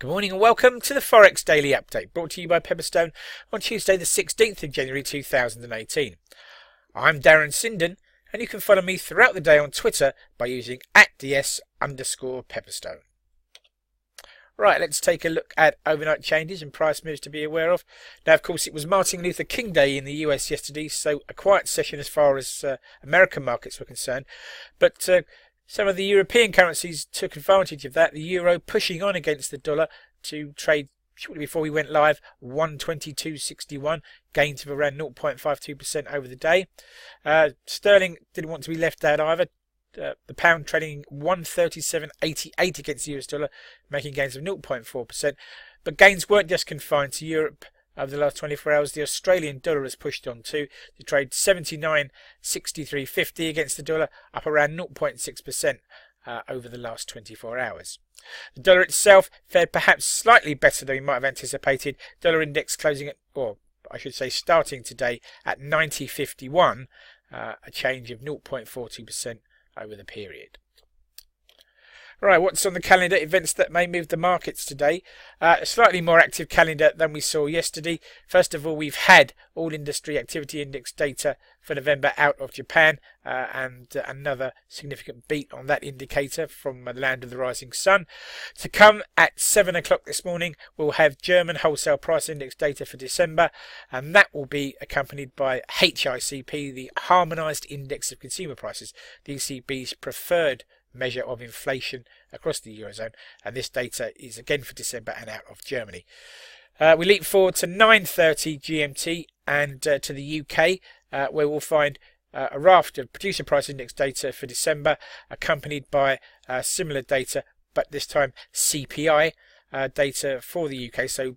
Good morning and welcome to the Forex Daily Update, brought to you by Pepperstone on Tuesday the 16th of January 2018. I'm Darren Sinden, and you can follow me throughout the day on Twitter by using @ds_Pepperstone. Right, let's take a look at overnight changes and price moves to be aware of. Now, of course, it was Martin Luther King Day in the US yesterday, so a quiet session as far as American markets were concerned. But some of the European currencies took advantage of that. The euro pushing on against the dollar to trade shortly before we went live, 122.61, gains of around 0.52% over the day. Sterling didn't want to be left out either. The pound trading 137.88 against the US dollar, making gains of 0.4%. But gains weren't just confined to Europe. Over the last 24 hours, the Australian dollar has pushed on too to trade 79.6350 against the dollar, up around 0.6% over the last 24 hours. The dollar itself fared perhaps slightly better than we might have anticipated. Dollar index closing at, or I should say starting today at 90.51, a change of 0.42% over the period. Right, what's on the calendar? Events that may move the markets today. A slightly more active calendar than we saw yesterday. First of all, we've had all industry activity index data for November out of Japan, and another significant beat on that indicator from the land of the rising sun. To come at 7 o'clock this morning, we'll have German wholesale price index data for December, and that will be accompanied by HICP, the Harmonised Index of Consumer Prices, the ECB's preferred measure of inflation across the Eurozone, and this data is again for December and out of Germany. We leap forward to 9:30 GMT and to the UK, where we'll find a raft of producer price index data for December, accompanied by similar data, but this time CPI data for the UK, so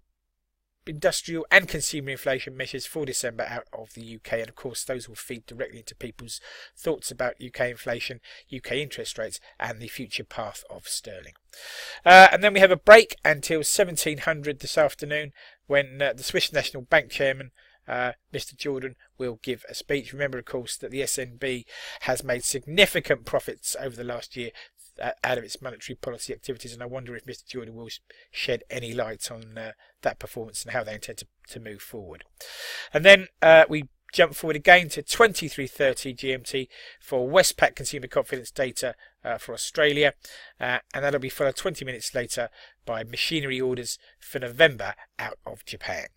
industrial and consumer inflation measures for December out of the UK, and of course those will feed directly into people's thoughts about UK inflation, UK interest rates and the future path of sterling. And then we have a break until 1700 this afternoon, when the Swiss National Bank Chairman Mr. Jordan will give a speech. Remember, of course, that the SNB has made significant profits over the last year out of its monetary policy activities, and I wonder if Mr. Jordan will shed any light on that performance and how they intend to move forward. And then we jump forward again to 23:30 GMT for Westpac consumer confidence data for Australia, and that'll be followed 20 minutes later by machinery orders for November out of Japan.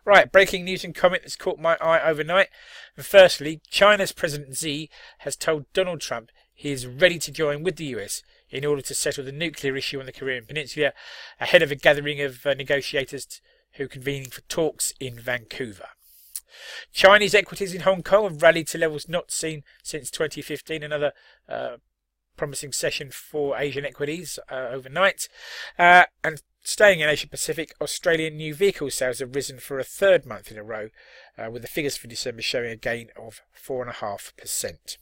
Right, breaking news and comment that's caught my eye overnight. And firstly, China's President Xi has told Donald Trump he is ready to join with the US in order to settle the nuclear issue on the Korean Peninsula, ahead of a gathering of negotiators who are convening for talks in Vancouver. Chinese equities in Hong Kong have rallied to levels not seen since 2015, another promising session for Asian equities overnight. And staying in Asia Pacific, Australian new vehicle sales have risen for a third month in a row, with the figures for December showing a gain of 4.5%.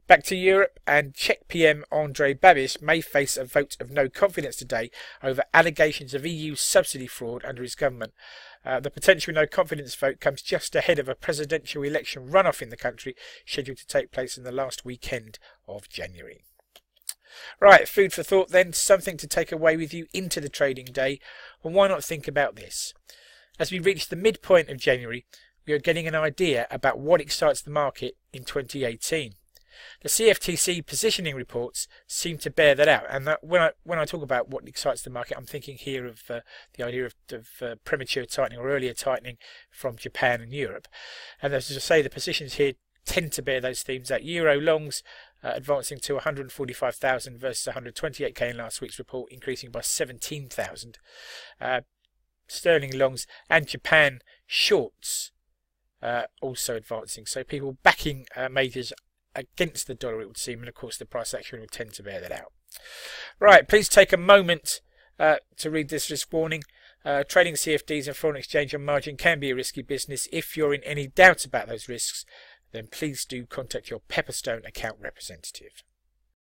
Back to Europe, and Czech PM Andrej Babiš may face a vote of no confidence today over allegations of EU subsidy fraud under his government. The potential no confidence vote comes just ahead of a presidential election runoff in the country, scheduled to take place in the last weekend of January. Right, food for thought then, something to take away with you into the trading day. Well, why not think about this? As we reach the midpoint of January, we are getting an idea about what excites the market in 2018. The CFTC positioning reports seem to bear that out, and that when I talk about what excites the market, I'm thinking here of the idea of premature tightening or earlier tightening from Japan and Europe. And as I say, the positions here tend to bear those themes out. Euro longs advancing to 145,000 versus 128k in last week's report, increasing by 17,000. Sterling longs and Japan shorts also advancing. So people backing majors against the dollar, it would seem, and of course the price action would tend to bear that out. Right, please take a moment to read this risk warning. Trading CFDs and foreign exchange on margin can be a risky business. If you're in any doubt about those risks, then please do contact your Pepperstone account representative.